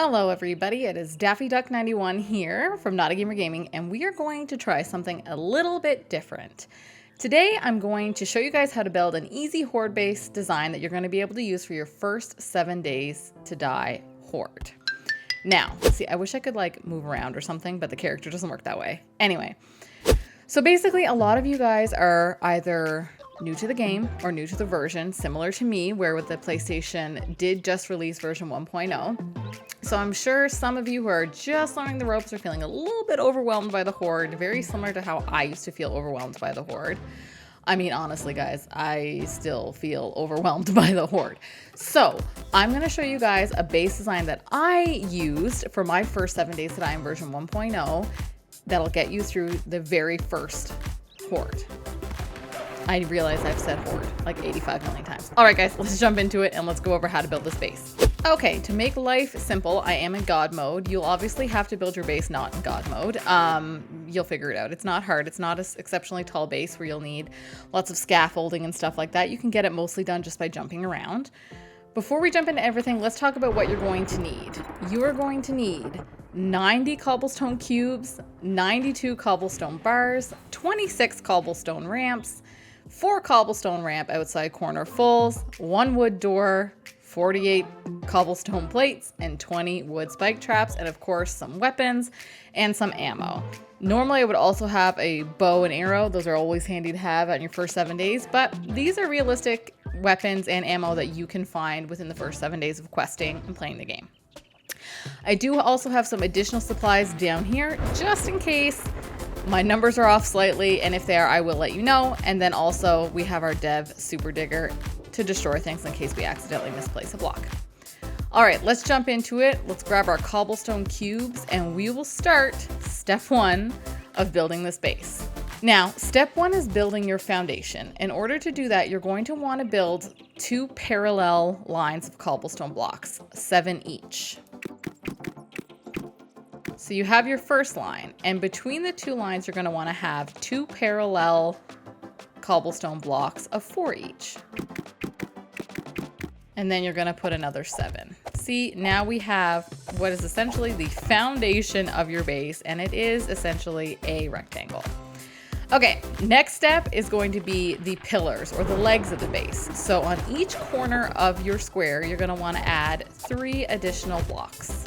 Hello everybody, it is Daffy Duck 91 here from Not a Gamer Gaming, and we are going to try something a little bit different. Today I'm going to show you guys how to build an easy horde based design that you're going to be able to use for your first 7 days to die horde. Now, see, I wish I could like move around or something, but the character doesn't work that way. Anyway, so basically a lot of you guys are either new to the game or new to the version, similar to me, where with the PlayStation did just release version 1.0. So I'm sure some of you who are just learning the ropes are feeling a little bit overwhelmed by the Horde, very similar to how I used to feel overwhelmed by the Horde. I mean, honestly, guys, I still feel overwhelmed by the Horde. So I'm going to show you guys a base design that I used for my first 7 days to die in version 1.0 that'll get you through the very first Horde. I realize I've said Horde like 85 million times. All right, guys, let's jump into it and let's go over how to build this base. Okay, to make life simple, I am in God mode. You'll obviously have to build your base not in God mode. You'll figure it out. It's not hard. It's not an exceptionally tall base where you'll need lots of scaffolding and stuff like that. You can get it mostly done just by jumping around. Before we jump into everything, let's talk about what you're going to need. You are going to need 90 cobblestone cubes, 92 cobblestone bars, 26 cobblestone ramps, 4 cobblestone ramp outside corner fulls, 1 wood door, 48 cobblestone plates, and 20 wood spike traps, and of course some weapons and some ammo. Normally I would also have a bow and arrow. Those are always handy to have on your first 7 days, but these are realistic weapons and ammo that you can find within the first 7 days of questing and playing the game. I do also have some additional supplies down here just in case my numbers are off slightly, and if they are, I will let you know. And then also we have our dev super digger to destroy things in case we accidentally misplace a block. All right, let's jump into it. Let's grab our cobblestone cubes and we will start step 1 of building this base. Now, step 1 is building your foundation. In order to do that, you're going to want to build 2 parallel lines of cobblestone blocks, 7 each. So you have your first line, and between the 2 lines, you're going to want to have 2 parallel cobblestone blocks of 4 each. And then you're going to put another 7. See, now we have what is essentially the foundation of your base, and it is essentially a rectangle. Okay, next step is going to be the pillars or the legs of the base. So on each corner of your square, you're going to want to add 3 additional blocks.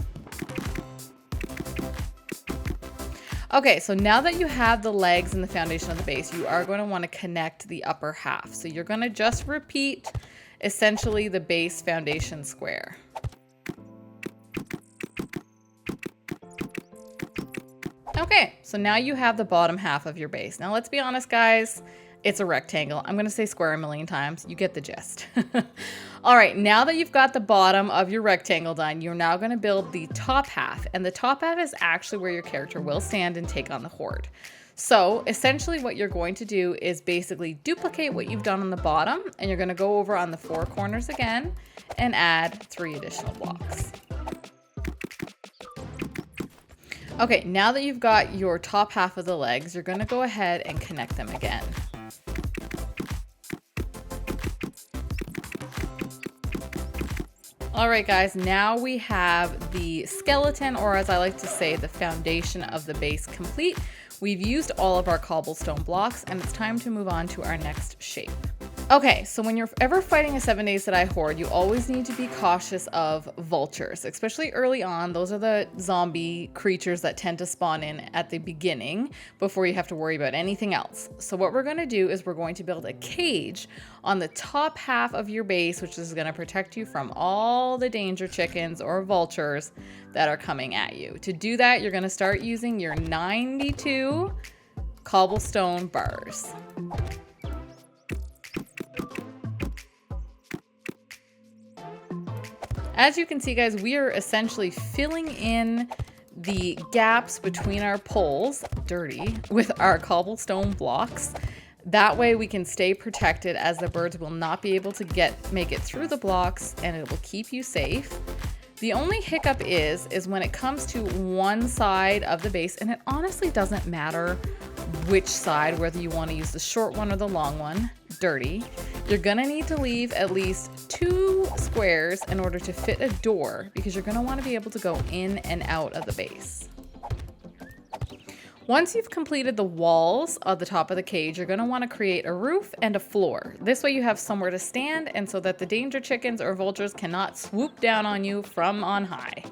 Okay, so now that you have the legs and the foundation of the base, you are going to want to connect the upper half. So you're going to just repeat essentially the base foundation square. Okay, so now you have the bottom half of your base. Now let's be honest, guys, it's a rectangle. I'm going to say square a million times. You get the gist. All right, now that you've got the bottom of your rectangle done, you're now going to build the top half. And the top half is actually where your character will stand and take on the horde. So essentially what you're going to do is basically duplicate what you've done on the bottom, and you're going to go over on the 4 corners again and add 3 additional blocks. Okay, now that you've got your top half of the legs, you're going to go ahead and connect them again. All right, guys, now we have the skeleton, or as I like to say, the foundation of the base complete. We've used all of our cobblestone blocks, and it's time to move on to our next shape. Okay, so when you're ever fighting a 7 days to die horde, you always need to be cautious of vultures, especially early on. Those are the zombie creatures that tend to spawn in at the beginning before you have to worry about anything else. So what we're going to do is we're going to build a cage on the top half of your base, which is going to protect you from all the danger chickens or vultures that are coming at you. To do that, you're going to start using your 92 cobblestone bars. As you can see, guys, we are essentially filling in the gaps between our poles, dirty, with our cobblestone blocks. That way we can stay protected, as the birds will not be able to make it through the blocks, and it will keep you safe. The only hiccup is when it comes to one side of the base, and it honestly doesn't matter which side, whether you want to use the short one or the long one, dirty, You're gonna need to leave at least 2 squares in order to fit a door, because you're gonna want to be able to go in and out of the base. Once you've completed the walls of the top of the cage, you're going to want to create a roof and a floor. This way you have somewhere to stand, and so that the danger chickens or vultures cannot swoop down on you from on high.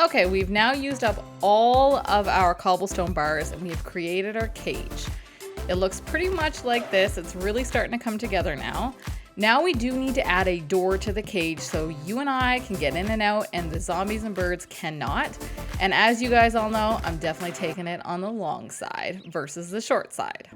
Okay, we've now used up all of our cobblestone bars and we have created our cage. It looks pretty much like this. It's really starting to come together now. Now we do need to add a door to the cage so you and I can get in and out and the zombies and birds cannot. And as you guys all know, I'm definitely taking it on the long side versus the short side.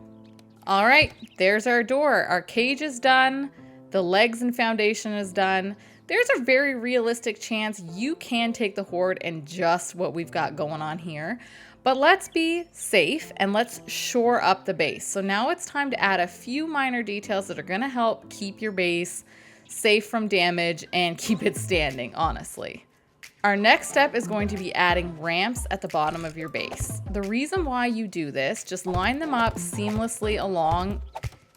All right, there's our door. Our cage is done. The legs and foundation is done. There's a very realistic chance you can take the Horde and just what we've got going on here. But let's be safe and let's shore up the base. So now it's time to add a few minor details that are gonna help keep your base safe from damage and keep it standing, honestly. Our next step is going to be adding ramps at the bottom of your base. The reason why you do this, just line them up seamlessly along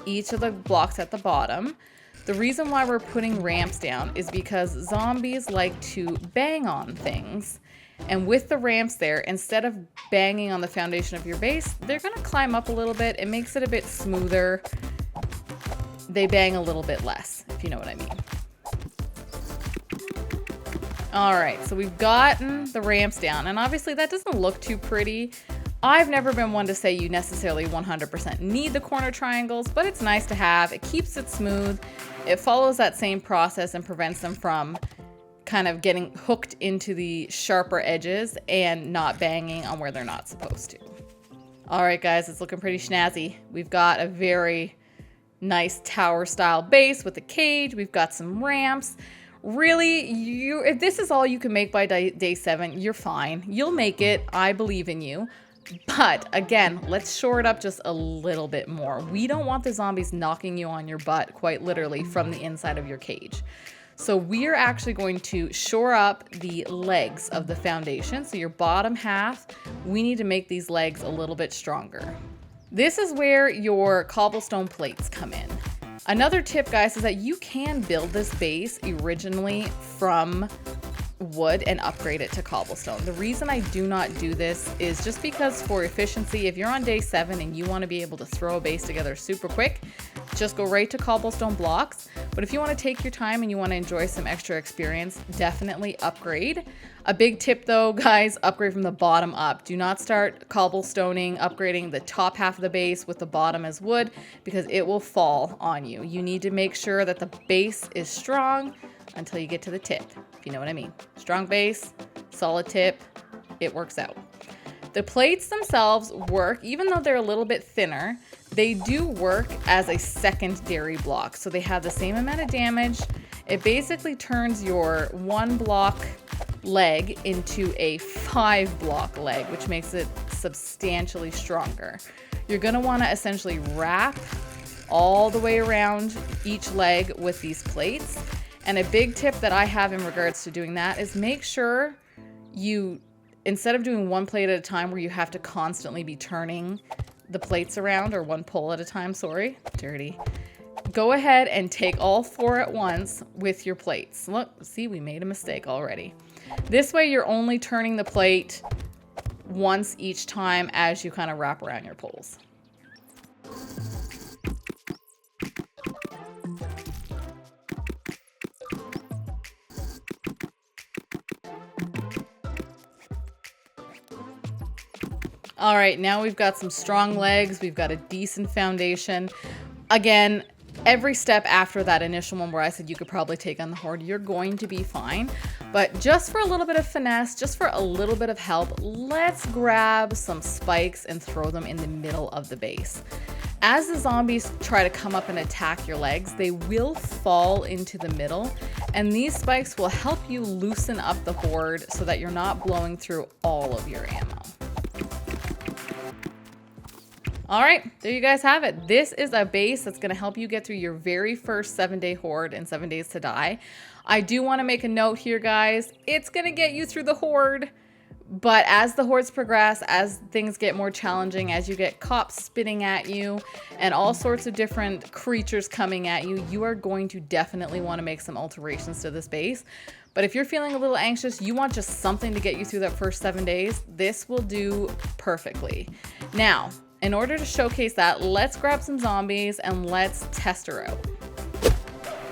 each of the blocks at the bottom. The reason why we're putting ramps down is because zombies like to bang on things. And with the ramps there, instead of banging on the foundation of your base, they're gonna climb up a little bit. It makes it a bit smoother. They bang a little bit less, if you know what I mean. All right, so we've gotten the ramps down, and obviously that doesn't look too pretty. I've never been one to say you necessarily 100% need the corner triangles, but it's nice to have. It keeps it smooth. It follows that same process and prevents them from kind of getting hooked into the sharper edges and not banging on where they're not supposed to. All right, guys, it's looking pretty snazzy. We've got a very nice tower style base with a cage. We've got some ramps. Really, if this is all you can make by day 7, you're fine. You'll make it. I believe in you. But again, let's shore it up just a little bit more. We don't want the zombies knocking you on your butt, quite literally, from the inside of your cage. So we're actually going to shore up the legs of the foundation. So your bottom half, we need to make these legs a little bit stronger. This is where your cobblestone plates come in. Another tip, guys, is that you can build this base originally from wood and upgrade it to cobblestone. The reason I do not do this is just because for efficiency, if you're on day 7 and you want to be able to throw a base together super quick, just go right to cobblestone blocks. But if you want to take your time and you want to enjoy some extra experience, definitely upgrade. A big tip though, guys, upgrade from the bottom up. Do not start cobblestoning, upgrading the top half of the base with the bottom as wood, because it will fall on you. You need to make sure that the base is strong until you get to the tip, if you know what I mean. Strong base, solid tip, it works out. The plates themselves work, even though they're a little bit thinner, they do work as a secondary block. So they have the same amount of damage. It basically turns your 1 block leg into a 5 block leg, which makes it substantially stronger. You're gonna wanna essentially wrap all the way around each leg with these plates. And a big tip that I have in regards to doing that is make sure you, instead of doing 1 plate at a time where you have to constantly be turning the plates around, or 1 pole at a time, sorry, dirty. Go ahead and take all 4 at once with your plates. Look, see, we made a mistake already. This way you're only turning the plate once each time as you kind of wrap around your poles. All right, now we've got some strong legs. We've got a decent foundation. Again, every step after that initial one where I said you could probably take on the Horde, you're going to be fine. But just for a little bit of finesse, just for a little bit of help, let's grab some spikes and throw them in the middle of the base. As the zombies try to come up and attack your legs, they will fall into the middle, and these spikes will help you loosen up the Horde so that you're not blowing through all of your ammo. All right, there you guys have it. This is a base that's going to help you get through your very first 7-day horde in 7 days to die. I do want to make a note here, guys. It's going to get you through the horde, but as the hordes progress, as things get more challenging, as you get cops spitting at you and all sorts of different creatures coming at you, you are going to definitely want to make some alterations to this base. But if you're feeling a little anxious, you want just something to get you through that first 7 days, this will do perfectly. Now, in order to showcase that, let's grab some zombies and let's test her out.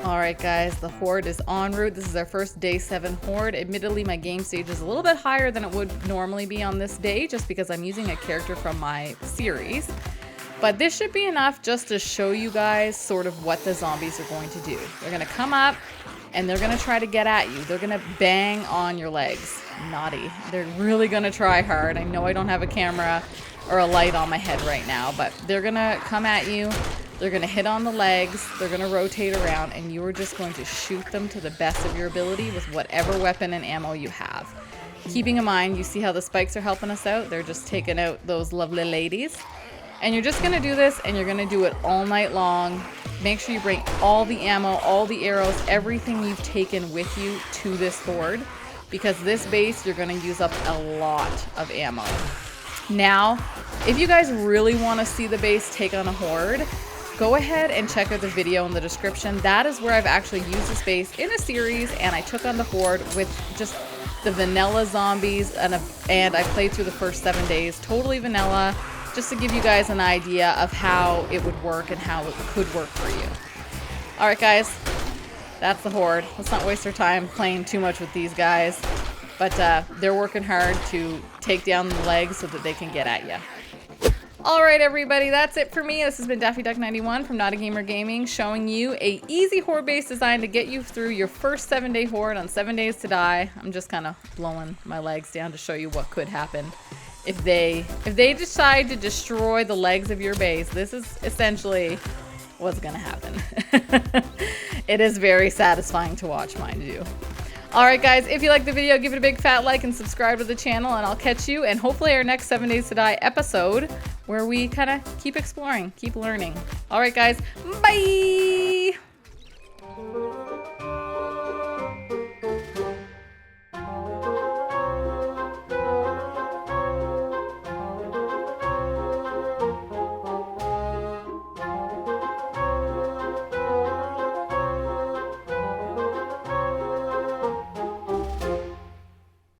All right, guys, the horde is en route. This is our first day 7 horde. Admittedly, my game stage is a little bit higher than it would normally be on this day, just because I'm using a character from my series. But this should be enough just to show you guys sort of what the zombies are going to do. They're gonna come up and they're gonna try to get at you. They're gonna bang on your legs. Naughty. They're really gonna try hard. I know I don't have a camera or a light on my head right now, but they're gonna come at you. They're gonna hit on the legs. They're gonna rotate around, and you are just going to shoot them to the best of your ability with whatever weapon and ammo you have. Keeping in mind, you see how the spikes are helping us out? They're just taking out those lovely ladies. And you're just gonna do this, and you're gonna do it all night long. Make sure you bring all the ammo, all the arrows, everything you've taken with you to this horde, because this base, you're gonna use up a lot of ammo. Now, if you guys really want to see the base take on a horde, go ahead and check out the video in the description. That is where I've actually used this base in a series, and I took on the horde with just the vanilla zombies, and I played through the first 7 days, totally vanilla, just to give you guys an idea of how it would work and how it could work for you. All right, guys, that's the horde. Let's not waste our time playing too much with these guys. But they're working hard to take down the legs so that they can get at you. All right, everybody, that's it for me. This has been Daffy Duck 91 from Not a Gamer Gaming, showing you a easy horde base design to get you through your first 7-day horde on 7 days to die. I'm just kind of blowing my legs down to show you what could happen if they decide to destroy the legs of your base. This is essentially what's gonna happen. It is very satisfying to watch, mind you. Alright, guys, if you like the video, give it a big fat like and subscribe to the channel, and I'll catch you in hopefully our next 7 Days to Die episode, where we kind of keep exploring, keep learning. Alright, guys, bye!